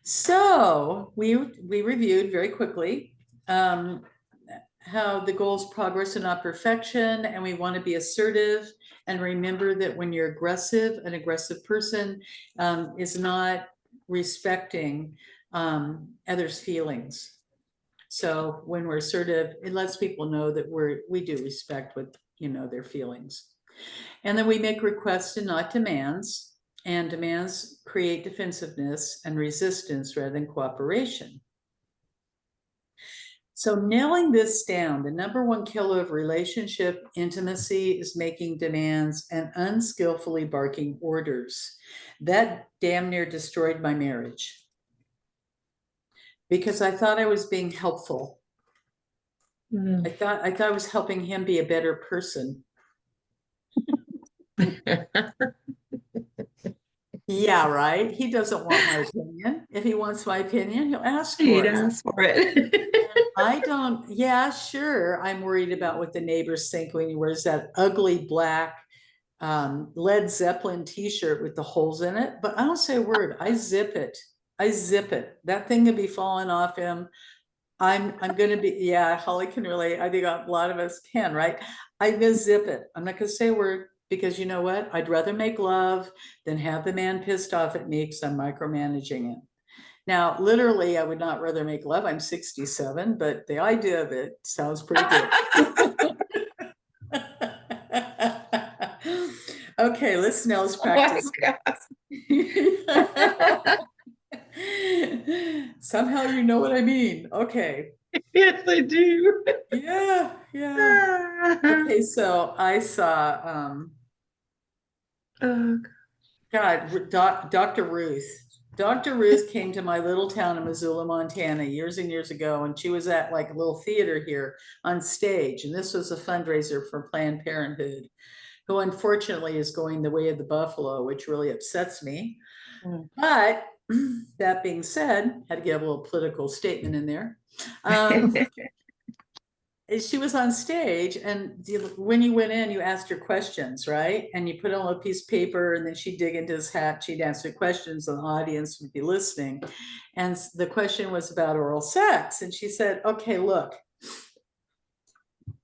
So we reviewed very quickly how the goal is progress and not perfection, and we want to be assertive. And remember that when you're aggressive, an aggressive person is not respecting others' feelings. So when we're assertive, it lets people know that we do respect what their feelings. And then we make requests and not demands. And demands create defensiveness and resistance rather than cooperation. So nailing this down, the number one killer of relationship intimacy is making demands and unskillfully barking orders. That damn near destroyed my marriage because I thought I was being helpful. I thought I was helping him be a better person. Yeah, right. He doesn't want my opinion. If he wants my opinion, he'll ask for He'd it. ask for it. I don't, yeah, sure. I'm worried about what the neighbors think when he wears that ugly black Led Zeppelin t-shirt with the holes in it, but I don't say a word. I zip it. I zip it. That thing could be falling off him. I'm gonna be, yeah, Holly can relate. I think a lot of us can, right? I'm gonna zip it. I'm not gonna say a word because you know what? I'd rather make love than have the man pissed off at me because I'm micromanaging it. Now, literally, I would not rather make love. I'm 67, but the idea of it sounds pretty good. Okay, let's nose practice. Somehow you know what I mean. Okay. Yes, I do. Yeah. Okay, so I saw Oh, God, Dr. Ruth. Dr. Ruth came to my little town in Missoula, Montana years and years ago, and she was at like a little theater here on stage. And this was a fundraiser for Planned Parenthood, who unfortunately is going the way of the buffalo, which really upsets me. But that being said, had to get a little political statement in there. She was on stage, and when you went in, you asked her questions, right? And you put on a piece of paper, and then she'd dig into his hat, she'd answer questions, and the audience would be listening. And the question was about oral sex. And she said, okay, look,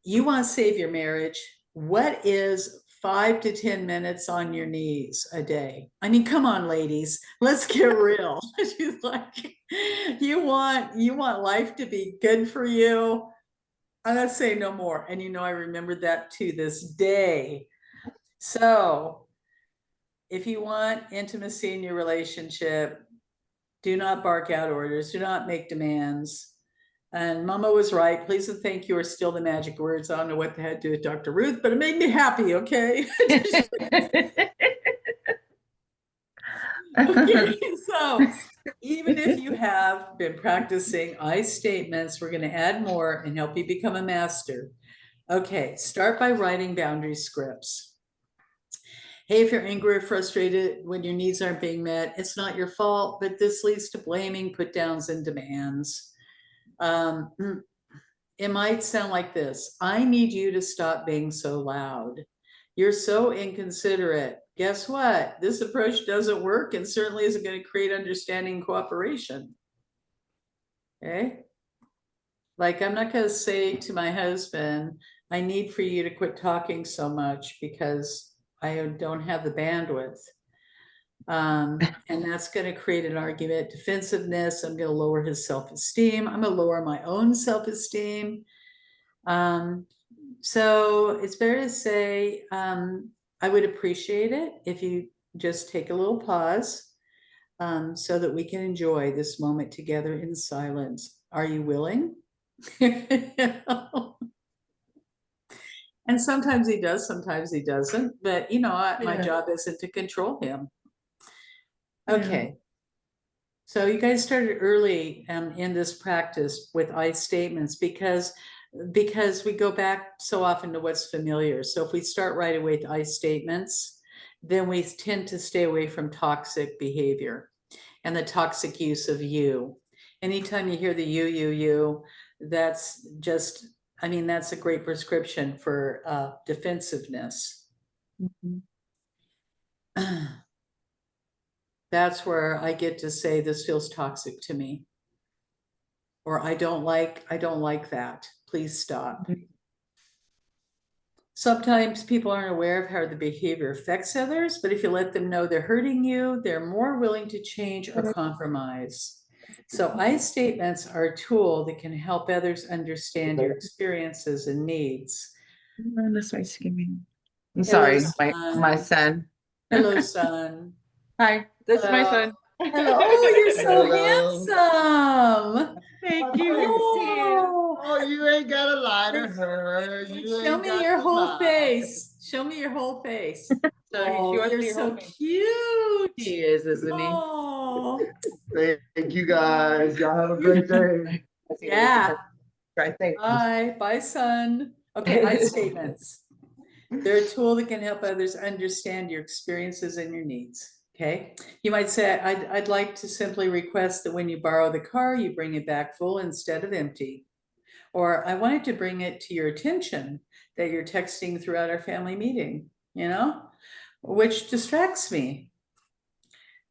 you want to save your marriage. What is 5 to 10 minutes on your knees a day? I mean, come on, ladies, let's get real. She's like, you want life to be good for you? I'm not saying no more. And I remember that to this day. So if you want intimacy in your relationship, do not bark out orders, do not make demands. And Mama was right. Please and thank you are still the magic words. I don't know what they had to do with Dr. Ruth, but it made me happy, okay? Okay, so even if you have been practicing I statements, we're going to add more and help you become a master. Okay, start by writing boundary scripts. Hey, if you're angry or frustrated when your needs aren't being met, it's not your fault, but this leads to blaming, put downs, and demands. It might sound like this. I need you to stop being so loud. You're so inconsiderate. Guess what? This approach doesn't work and certainly isn't going to create understanding and cooperation. Okay? Like, I'm not going to say to my husband, I need for you to quit talking so much because I don't have the bandwidth. And that's going to create an argument. Defensiveness, I'm going to lower his self-esteem. I'm going to lower my own self-esteem. So it's better to say, I would appreciate it if you just take a little pause so that we can enjoy this moment together in silence. Are you willing? And sometimes he does, sometimes he doesn't. But my job isn't to control him. Okay. So you guys started early in this practice with I statements because we go back so often to what's familiar. So if we start right away with I statements, then we tend to stay away from toxic behavior and the toxic use of you. Anytime you hear the you, that's just, that's a great prescription for defensiveness. That's where I get to say, this feels toxic to me. Or I don't like that. Please stop. Sometimes people aren't aware of how the behavior affects others, but if you let them know they're hurting you, they're more willing to change or compromise. So I statements are a tool that can help others understand your experiences and needs. That's my skimming. I'm Hello, sorry, my son. son. Hello, son. Hi, this is my Hello. son. Hello. Oh, you're so Hello. handsome. Thank you. Oh, Oh, you ain't gotta lie to her. You show ain't me got your to whole lie. face. Show me your whole face. So Oh, she wants you're to be so home. cute. He is, isn't he? Oh, Thank you guys. Y'all have a great day. yeah. I think. Bye, son. Okay, I statements. They're a tool that can help others understand your experiences and your needs. Okay, you might say, I'd like to simply request that when you borrow the car, you bring it back full instead of empty. Or I wanted to bring it to your attention that you're texting throughout our family meeting, which distracts me.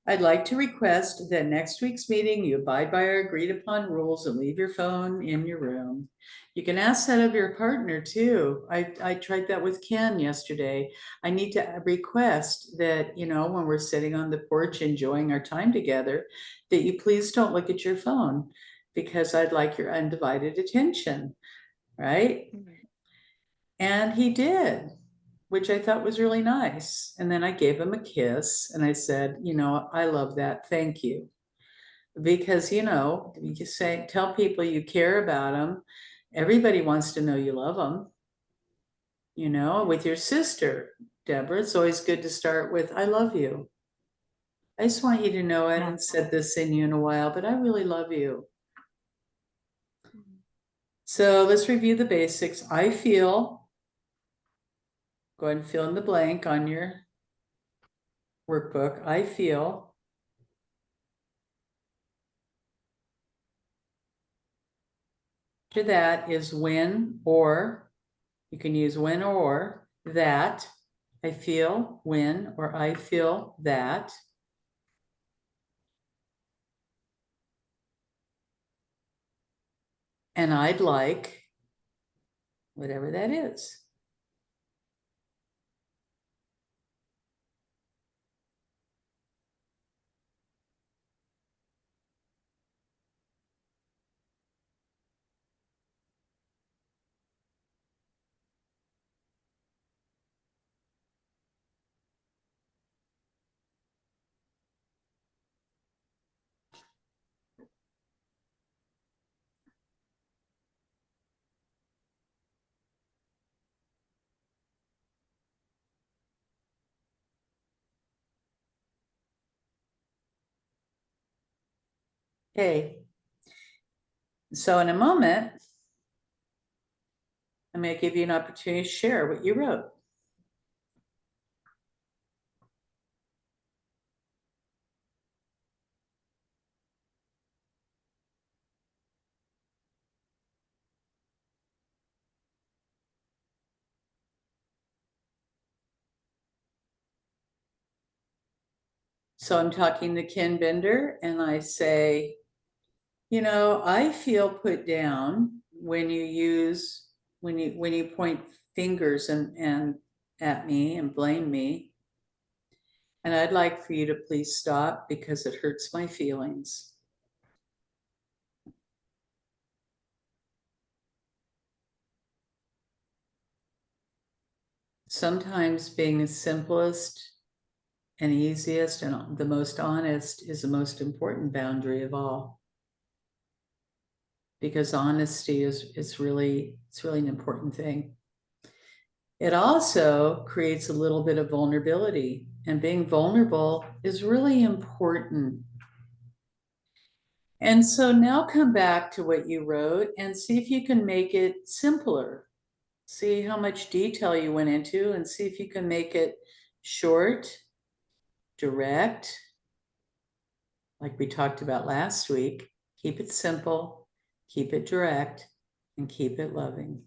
I'd like to request that next week's meeting, you abide by our agreed upon rules and leave your phone in your room. You can ask that of your partner too. I tried that with Ken yesterday. I need to request that, when we're sitting on the porch enjoying our time together, that you please don't look at your phone because I'd like your undivided attention, right? And he did, which I thought was really nice. And then I gave him a kiss and I said, I love that. Thank you. Because, you just tell people you care about them. Everybody wants to know you love them. With your sister, Deborah, it's always good to start with, I love you. I just want you to know I haven't said this in you in a while, but I really love you. So let's review the basics. I feel, go ahead and fill in the blank on your workbook. I feel. After that is when or, you can use when or that. I feel when or I feel that. And I'd like, whatever that is. Okay. So in a moment, I'm going to give you an opportunity to share what you wrote. So I'm talking to Ken Bender and I say, I feel put down when you point fingers and at me and blame me. And I'd like for you to please stop because it hurts my feelings. Sometimes being the simplest and easiest and the most honest is the most important boundary of all. Because honesty is really an important thing. It also creates a little bit of vulnerability, and being vulnerable is really important. And so now come back to what you wrote and see if you can make it simpler. See how much detail you went into and see if you can make it short, direct, like we talked about last week. Keep it simple, keep it direct, and keep it loving.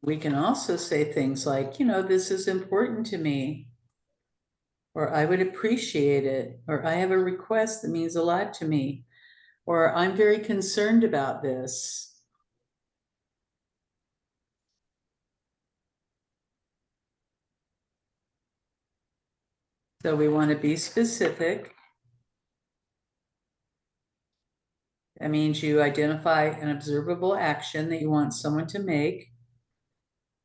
We can also say things like, this is important to me, or I would appreciate it, or I have a request that means a lot to me, or I'm very concerned about this. So we want to be specific. That means you identify an observable action that you want someone to make.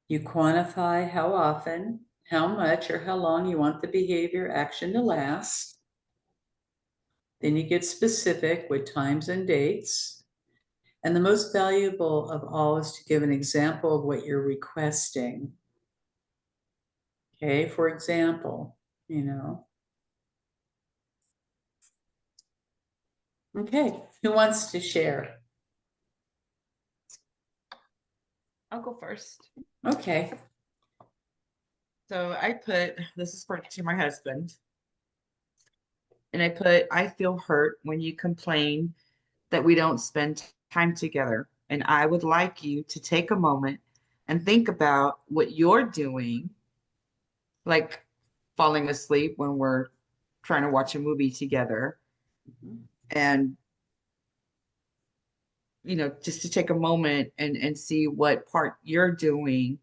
You quantify how often, how much, or how long you want the behavior action to last. Then you get specific with times and dates. And the most valuable of all is to give an example of what you're requesting. Okay, for example, Okay, who wants to share? I'll go first. Okay. So I put, this is to my husband. And I put, I feel hurt when you complain that we don't spend time together. And I would like you to take a moment and think about what you're doing, like falling asleep when we're trying to watch a movie together. And, just to take a moment and see what part you're doing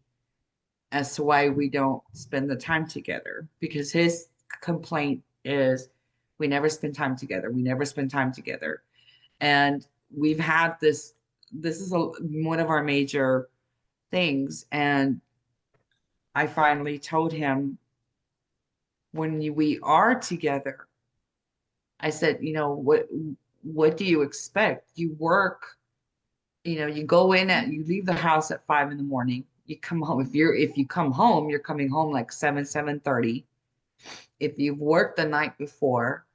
as to why we don't spend the time together. Because his complaint is we never spend time together. We never spend time together. And we've had this is one of our major things. And I finally told him when we are together, I said, what do you expect? You work, you go in you leave the house at 5 a.m. You come home. If you come home, you're coming home like 7:30. If you've worked the night before,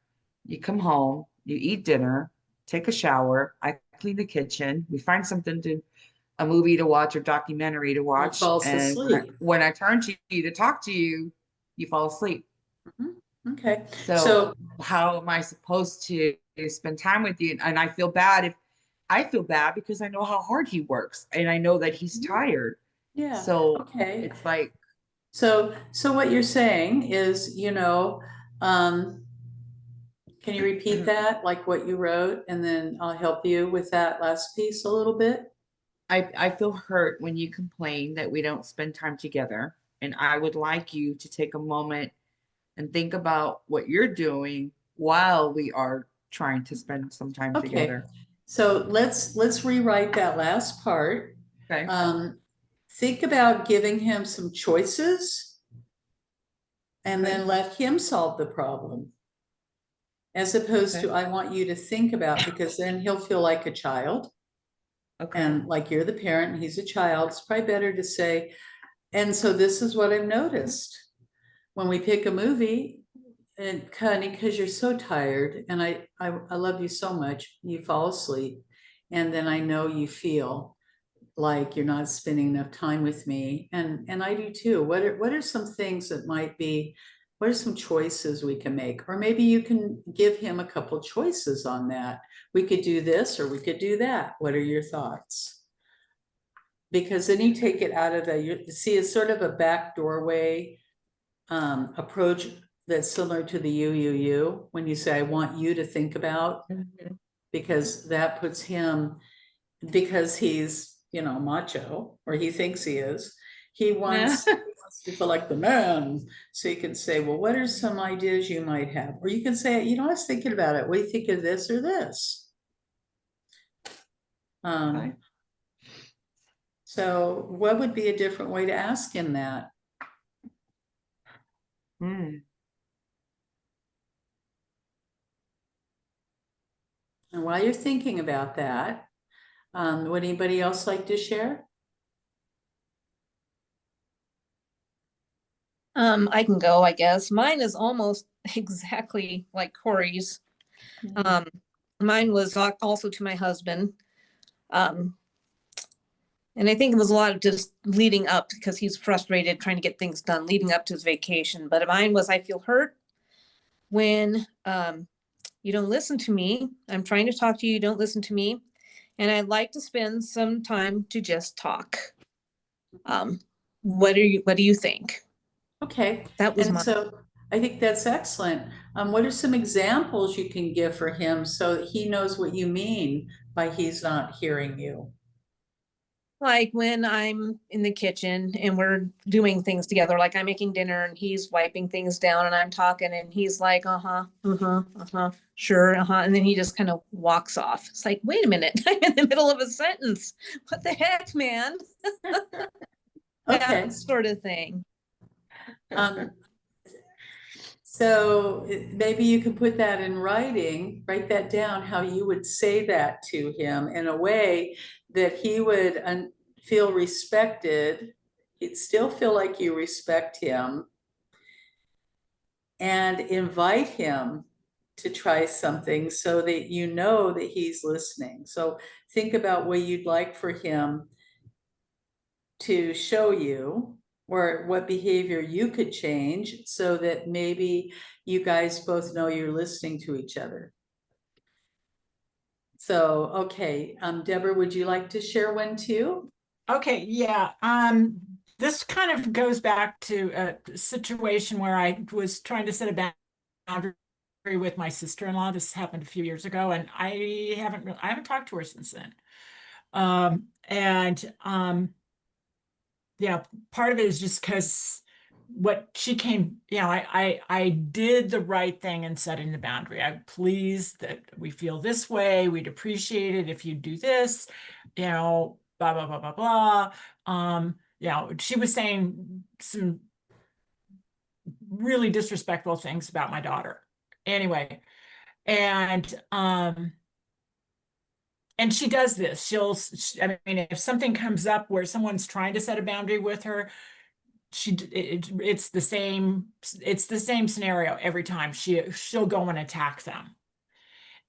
you come home, you eat dinner, take a shower. I clean the kitchen. We find a movie to watch or documentary to He watch. falls And asleep. when I turn to you to talk to you, you fall asleep. Okay. So how am I supposed to spend time with you? And I feel bad because I know how hard he works and I know that he's tired. Yeah. So Okay. it's like, So what you're saying is, can you repeat that, like what you wrote, and then I'll help you with that last piece a little bit? I feel hurt when you complain that we don't spend time together. And I would like you to take a moment and think about what you're doing while we are trying to spend some time Okay. together. So let's rewrite that last part. Okay. Think about giving him some choices and then let him solve the problem. As opposed to, I want you to think about, because then he'll feel like a child. Okay. And like you're the parent and he's a child. It's probably better to say, and so this is what I've noticed. When we pick a movie, and honey, because you're so tired, and I love you so much, you fall asleep. And then I know you feel like you're not spending enough time with me. And I do too. What are some things that might be, what are some choices we can make? Or maybe you can give him a couple choices on that. We could do this or we could do that. What are your thoughts? Because then you take it out of see, it's sort of a back doorway approach that's similar to the you, when you say, I want you to think about, because that puts him, because he's, macho, or he thinks he is, he wants to feel like the man. So you can say, well, what are some ideas you might have? Or you can say, I was thinking about it. What do you think of this or this? So what would be a different way to ask him that? And while you're thinking about that, would anybody else like to share? I can go, I guess. Mine is almost exactly like Corey's. Mine was also to my husband. And I think it was a lot of just leading up, because he's frustrated trying to get things done leading up to his vacation. But mine was, I feel hurt when you don't listen to me. I'm trying to talk to you, you don't listen to me. And I'd like to spend some time to just talk. What do you think? Okay, That was and my, so I think that's excellent. What are some examples you can give for him so that he knows what you mean by he's not hearing you? like when I'm in the kitchen and we're doing things together, like I'm making dinner and he's wiping things down and I'm talking and he's like, sure, and then he just kind of walks off. It's like, wait a minute, I'm in the middle of a sentence. What the heck, man? Okay. That sort of thing. Um, so maybe you can put that in writing, write that down, how you would say that to him in a way that he would feel respected. He'd still feel like you respect him, and invite him to try something so that you know that he's listening. So think about what you'd like for him to show you, or what behavior you could change so that maybe you guys both know you're listening to each other. So, okay, Deborah, would you like to share one too? Okay, yeah. This kind of goes back to a situation where I was trying to set a boundary with my sister-in-law. This happened a few years ago, and I haven't talked to her since then. Yeah, part of it is just because what she came, I did the right thing in setting the boundary. I'm pleased that we feel this way. We'd appreciate it if you do this, blah, blah, blah, blah, blah. She was saying some really disrespectful things about my daughter. Anyway, and she does this. I mean, if something comes up where someone's trying to set a boundary with her, it's the same scenario every time. She'll go and attack them.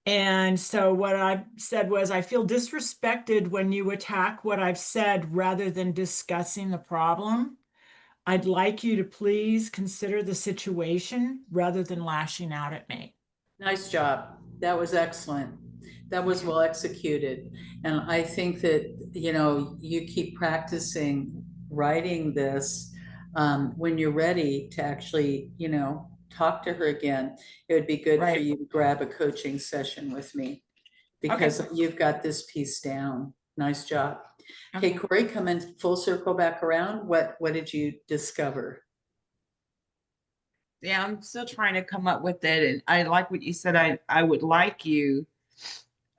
And so what I said was, I feel disrespected when you attack what I've said rather than discussing the problem. I'd like you to please consider the situation rather than lashing out at me. Nice job. That was excellent. That was well executed. And I think that, you keep practicing writing this when you're ready to actually, talk to her again. It would be good for Right. you to grab a coaching session with me because you've got this piece down. Nice job. Okay, Corey, coming full circle back around. What did you discover? Yeah, I'm still trying to come up with it. And I like what you said. I would like you,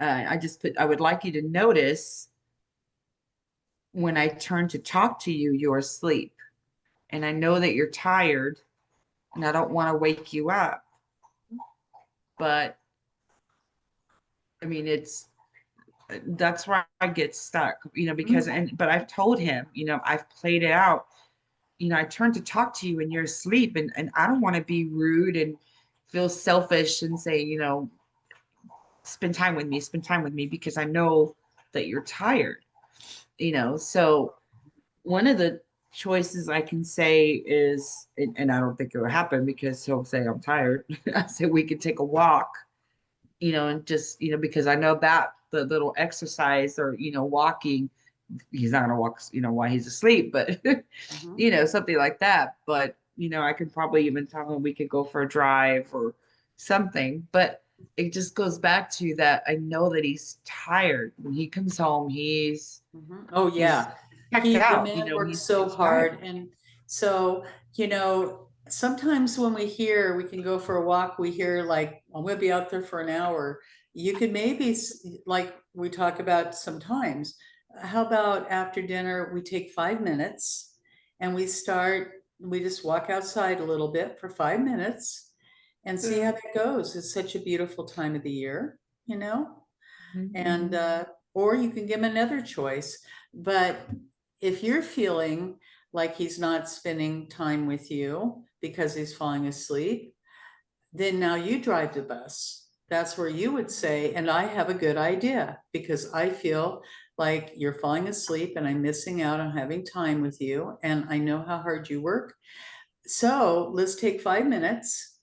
I would like you to notice when I turn to talk to you, you're asleep. And I know that you're tired and I don't want to wake you up. But I mean, that's where I get stuck, because, but I've told him, I've played it out. I turn to talk to you and you're asleep, and I don't want to be rude and feel selfish and say, spend time with me because I know that you're tired, so one of the choices I can say is, and I don't think it will happen because he'll say I'm tired. I say we could take a walk, and just, because I know that the little exercise or, walking, he's not gonna walk, while he's asleep, but something like that. But, I could probably even tell him we could go for a drive or something. But it just goes back to that. I know that he's tired. When he comes home, he's oh yeah, checked the out, man works he's so hard. tired. And so, sometimes when we can go for a walk, we hear like, I'm gonna be out there for an hour. You could maybe, like we talk about sometimes, how about after dinner, we take 5 minutes and we just walk outside a little bit for 5 minutes and see how that goes. It's such a beautiful time of the year, and or you can give him another choice. But if you're feeling like he's not spending time with you because he's falling asleep, then now you drive the bus. That's where you would say, and I have a good idea because I feel like you're falling asleep and I'm missing out on having time with you. And I know how hard you work. So let's take 5 minutes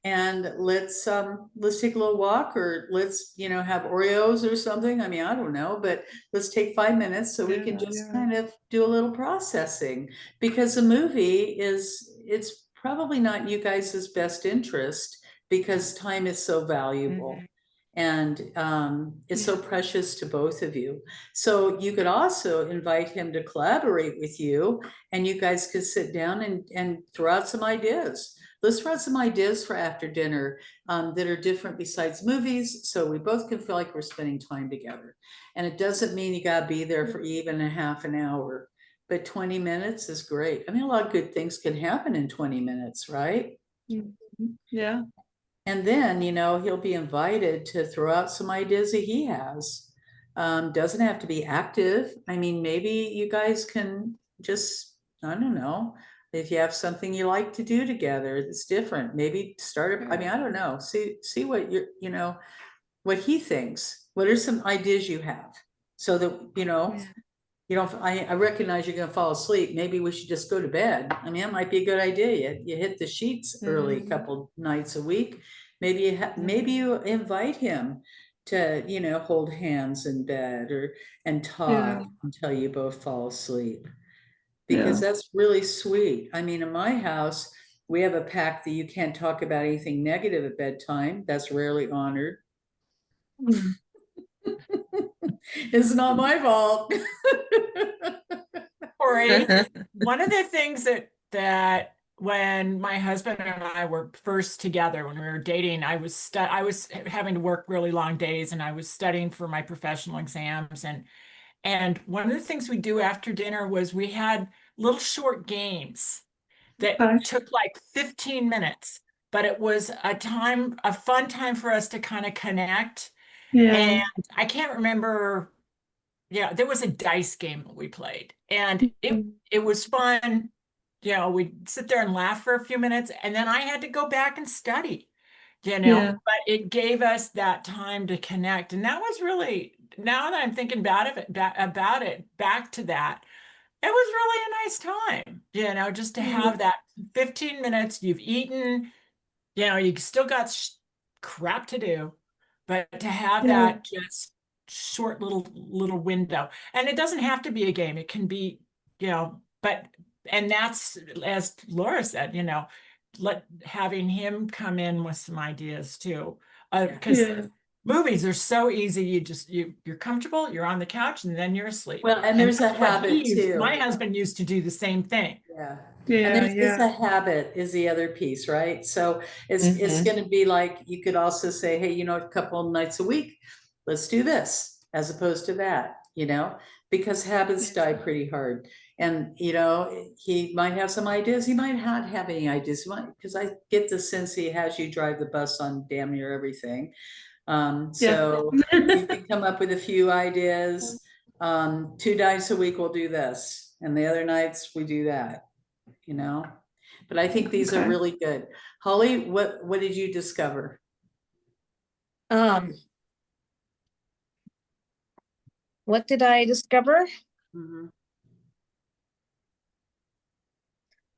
and let's take a little walk, or let's, have Oreos or something. I mean, I don't know, but let's take 5 minutes so we can just kind of do a little processing, because a movie it's probably not in you guys' best interest, because time is so valuable. And it's so precious to both of you. So you could also invite him to collaborate with you, and you guys could sit down and throw out some ideas. Let's throw out some ideas for after dinner that are different besides movies, so we both can feel like we're spending time together. And it doesn't mean you gotta be there for even a half an hour, but 20 minutes is great. I mean, a lot of good things can happen in 20 minutes, right? Yeah. And then, he'll be invited to throw out some ideas that he has. Doesn't have to be active. I mean, maybe you guys can just, I don't know, if you have something you like to do together that's different, maybe start, I mean, I don't know, see what what he thinks. What are some ideas you have? So that, I recognize you're gonna fall asleep. Maybe we should just go to bed. I mean, that might be a good idea. You hit the sheets early, a couple nights a week. Maybe you invite him to, hold hands in bed and talk until you both fall asleep. Because that's really sweet. I mean, in my house, we have a pact that you can't talk about anything negative at bedtime. That's rarely honored. It's not my fault. Corey, one of the things that when my husband and I were first together, when we were dating, I was having to work really long days, and I was studying for my professional exams, and one of the things we do after dinner was we had little short games that took like 15 minutes, but it was a fun time for us to kind of connect. And I can't remember. Yeah, there was a dice game that we played, and it was fun. We'd sit there and laugh for a few minutes, and then I had to go back and study, but it gave us that time to connect. And that was really, now that I'm thinking about it, back to that, it was really a nice time, just to have that 15 minutes. You've eaten, you still got crap to do, but to have that just short little window. And it doesn't have to be a game. It can be, and that's, as Laura said, having him come in with some ideas too. Because movies are so easy. You're comfortable, you're on the couch, and then you're asleep. Well, and there's a habit too. My husband used to do the same thing. Yeah. And there's a habit is the other piece, right? So it's going to be like, you could also say, hey, a couple of nights a week, let's do this as opposed to that, because habits die pretty hard. And, he might have some ideas. He might not have any ideas, because I get the sense he has you drive the bus on damn near everything. So you can come up with a few ideas. 2 nights a week we'll do this, and the other nights we do that, but I think these are really good. Holly, what did you discover? What did I discover?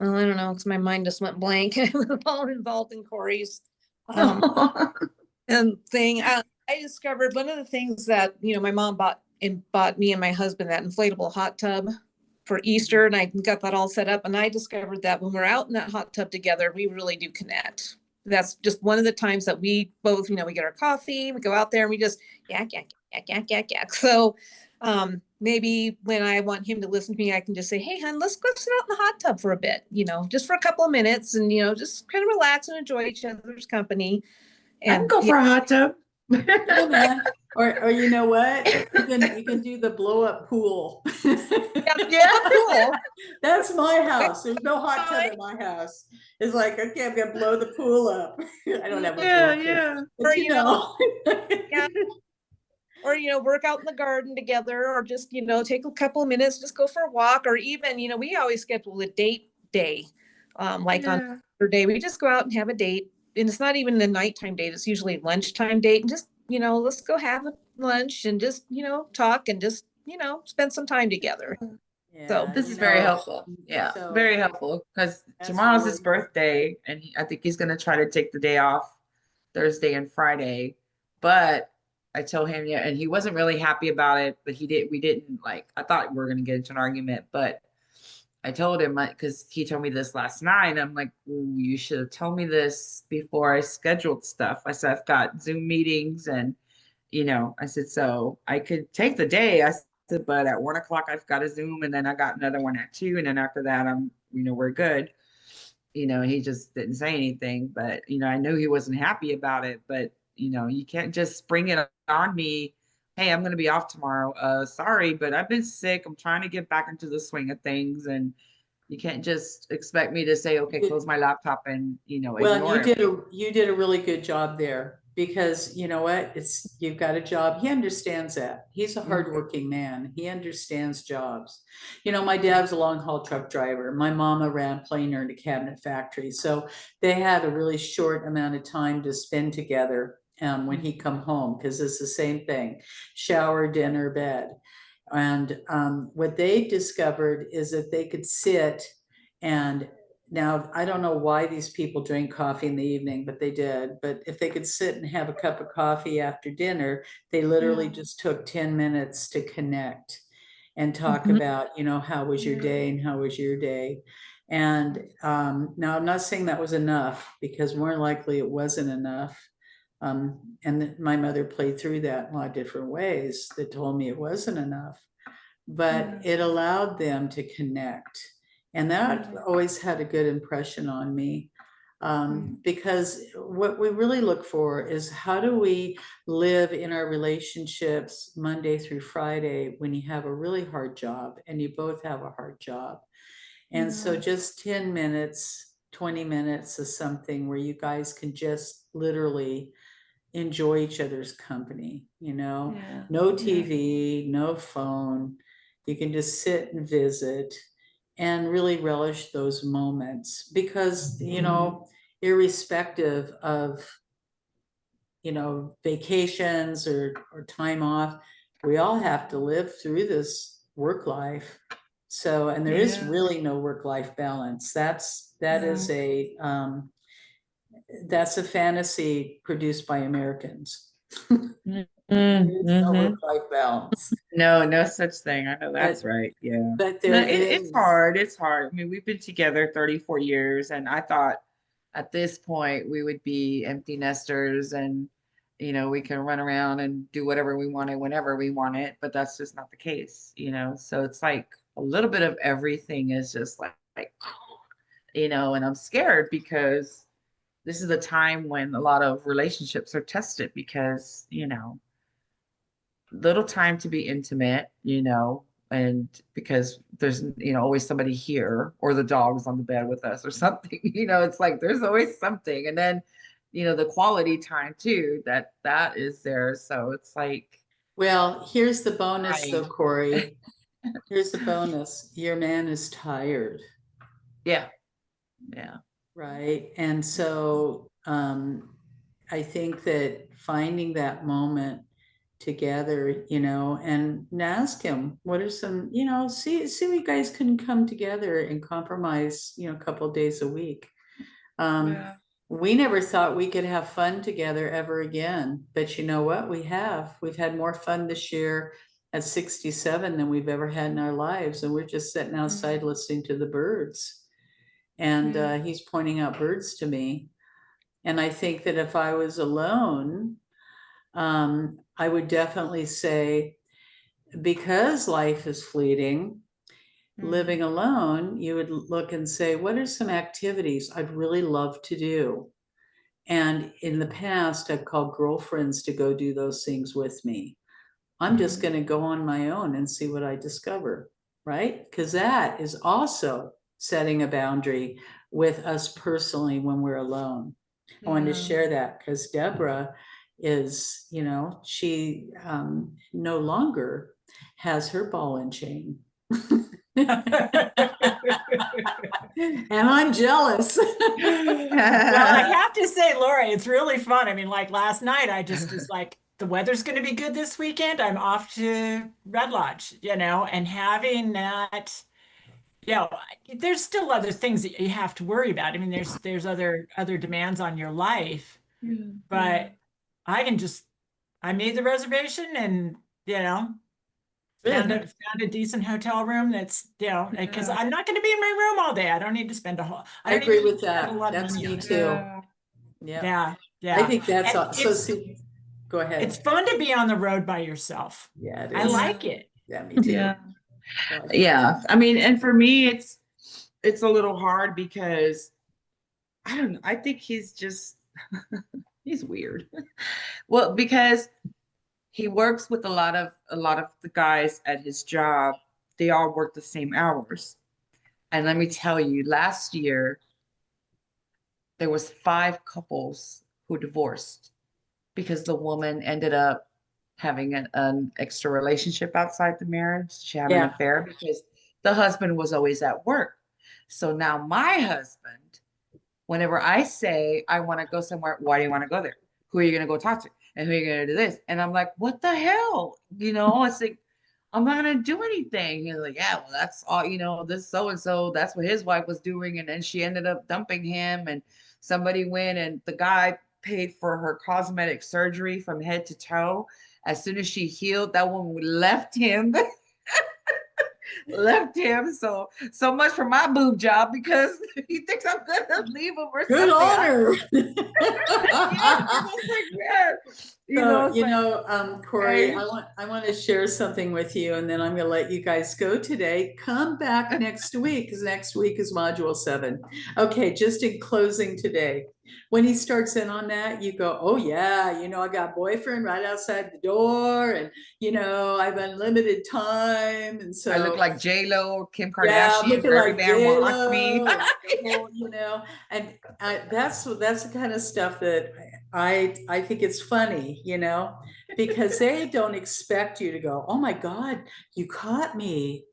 Well, I don't know, because my mind just went blank. I was all involved in Corey's and thing. I discovered one of the things that, my mom bought me and my husband that inflatable hot tub for Easter, and I got that all set up. And I discovered that when we're out in that hot tub together, we really do connect. That's just one of the times that we both, we get our coffee, we go out there and we just yak. So maybe when I want him to listen to me, I can just say, hey, hon, let's go sit out in the hot tub for a bit, just for a couple of minutes, and, just kind of relax and enjoy each other's company. And I can go for a hot tub. Or you know what? You can do the blow up pool. Cool. That's my house. There's no hot tub in my house. It's like, okay, I'm gonna blow the pool up. I don't have a pool. Or work out in the garden together, or just take a couple of minutes, just go for a walk, or even we always schedule a date day, on Saturday we just go out and have a date, and it's not even a nighttime date, it's usually a lunchtime date, and just let's go have a lunch and just talk and just spend some time together. So Yeah, This you is very know, helpful. Yeah, so very helpful because that's tomorrow's his really, birthday, and I think he's gonna try to take the day off Thursday and Friday. But I told him, yeah, and he wasn't really happy about it. But we didn't like. I thought we were gonna get into an argument, but I told him because he told me this last night. I'm like, "Ooh, you should have told me this before I scheduled stuff." I said, I've got Zoom meetings and, I said, so I could take the day. I said, but at 1 o'clock, I've got a Zoom and then I got another one at 2. And then after that, we're good. He just didn't say anything, but, I knew he wasn't happy about it, but, you can't just spring it on me. Hey, I'm going to be off tomorrow. Sorry, but I've been sick. I'm trying to get back into the swing of things. And you can't just expect me to say, okay, close my laptop and, well, and ignore him. you did a really good job there because you know what? You've got a job. He understands that. He's a hardworking man. He understands jobs. My dad's a long haul truck driver. My mama ran planer in a cabinet factory. So they had a really short amount of time to spend together when he come home, because it's the same thing: shower, dinner, bed. And what they discovered is that they could sit and now I don't know why these people drink coffee in the evening, but they did. But if they could sit and have a cup of coffee after dinner, they literally Yeah. just took 10 minutes to connect and talk Mhm. about, how was your day and how was your day. And now I'm not saying that was enough, because more likely it wasn't enough. And my mother played through that in a lot of different ways that told me it wasn't enough, but it allowed them to connect. And that always had a good impression on me, because what we really look for is, how do we live in our relationships Monday through Friday when you have a really hard job and you both have a hard job. And so just 10 minutes, 20 minutes is something where you guys can just literally enjoy each other's company, no TV, no phone. You can just sit and visit and really relish those moments, because, irrespective of, vacations or time off, we all have to live through this work life. So, and there is really no work-life balance. That is that's a fantasy produced by Americans. There's no work-life balance. No such thing. I know that's But right. Yeah. but No, there it's is. hard. It's hard. I mean, we've been together 34 years, and I thought at this point we would be empty nesters and, we can run around and do whatever we wanted whenever we want it, but that's just not the case. So it's like a little bit of everything is just like, and I'm scared because this is a time when a lot of relationships are tested because, little time to be intimate, and because there's, always somebody here or the dog's on the bed with us or something, it's like there's always something. And then, the quality time too, that is there. So it's like, Well, here's the bonus though, fine. Corey. Here's the bonus. Your man is tired, Yeah. Yeah. right? And so I think that finding that moment together, and ask him, what are some, see what you guys can come together and compromise, a couple of days a week. Yeah. We never thought we could have fun together ever again, but you know what? We've had more fun this year at 67 than we've ever had in our lives. And we're just sitting outside listening to the birds. And he's pointing out birds to me. And I think that if I was alone, I would definitely say, because life is fleeting, living alone, you would look and say, what are some activities I'd really love to do? And in the past, I've called girlfriends to go do those things with me. I'm just going to go on my own and see what I discover, right? Because that is also setting a boundary with us personally when we're alone. I wanted to share that because Deborah is, she no longer has her ball and chain. And I'm jealous. Well, I have to say, Laura, it's really fun. I mean, like last night, I just was like, the weather's going to be good this weekend. I'm off to Red Lodge, and having that, there's still other things that you have to worry about. I mean, there's other demands on your life, but I made the reservation and, found a decent hotel room that's, because I'm not going to be in my room all day. I don't need to spend I agree with spend that. a lot of That's money me on it. too. Yeah. I think that's And all. So see, go ahead. it's fun to be on the road by yourself. Yeah, it I is. like it. Yeah, me too. Yeah. I like Yeah. I mean, and for me, it's a little hard because I don't know. I think he's just he's weird. Well, because he works with a lot of the guys at his job. They all work the same hours. And let me tell you, last year there was 5 couples who divorced because the woman ended up having an extra relationship outside the marriage. She had an Yeah. affair because the husband was always at work. So now my husband, whenever I say I want to go somewhere, why do you want to go there? Who are you going to go talk to? And who are you going to do this? And I'm like, what the hell? It's like, I'm not going to do anything. He's like, yeah, well, that's all, this so-and-so, that's what his wife was doing. And then she ended up dumping him. And somebody went and the guy paid for her cosmetic surgery from head to toe. As soon as she healed, that woman left him. So much for my boob job because he thinks I'm gonna leave him or Good something. on her. Corey, I want to share something with you, and then I'm going to let you guys go today. Come back next week because next week is module 7. Okay, just in closing today, when he starts in on that, you go, oh yeah, I got boyfriend right outside the door, and I've unlimited time, and so I look like J-Lo or Kim yeah, Kardashian. looking Every like man wants me. and that's the kind of stuff that I think it's funny, because they don't expect you to go, oh my God, you caught me.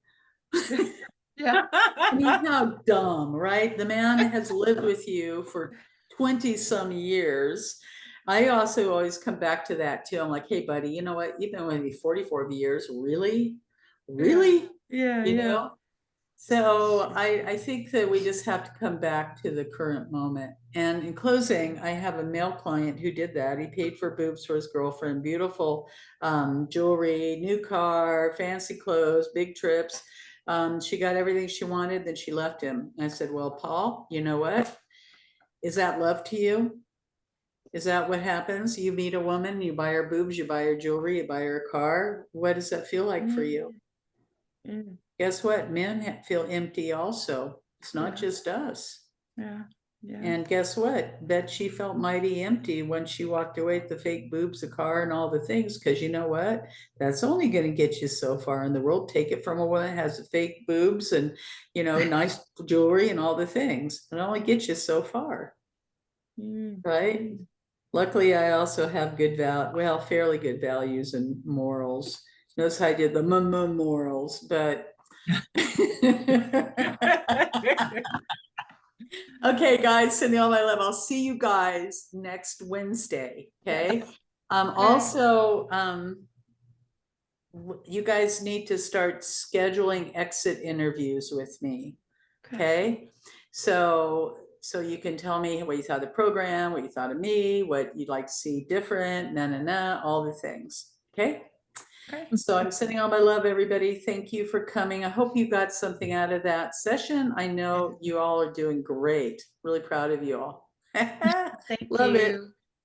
Yeah. I mean, how dumb, right? The man has lived with you for 20 some years. I also always come back to that too. I'm like, hey, buddy, you know what? You've been with me 44 years. Really? Really? Yeah. So I think that we just have to come back to the current moment. And in closing, I have a male client who did that. He paid for boobs for his girlfriend, beautiful jewelry, new car, fancy clothes, big trips. She got everything she wanted, then she left him. I said, well, Paul, you know what? Is that love to you? Is that what happens? You meet a woman, you buy her boobs, you buy her jewelry, you buy her a car. What does that feel like for you? Guess what? Men feel empty also. It's not just us. Yeah. And guess what? Bet she felt mighty empty when she walked away with the fake boobs, the car, and all the things. Because you know what? That's only going to get you so far in the world. Take it from a woman that has the fake boobs and, nice jewelry and all the things. It only gets you so far. Right? Luckily, I also have fairly good values and morals. Notice I did the morals, but okay, guys, sending all my love. I'll see you guys next Wednesday. Okay. Also, you guys need to start scheduling exit interviews with me. Okay. So you can tell me what you thought of the program, what you thought of me, what you'd like to see different, all the things. Okay. So I'm sending all my love, everybody. Thank you for coming. I hope you got something out of that session. I know you all are doing great. Really proud of you all. Thank Love you. it.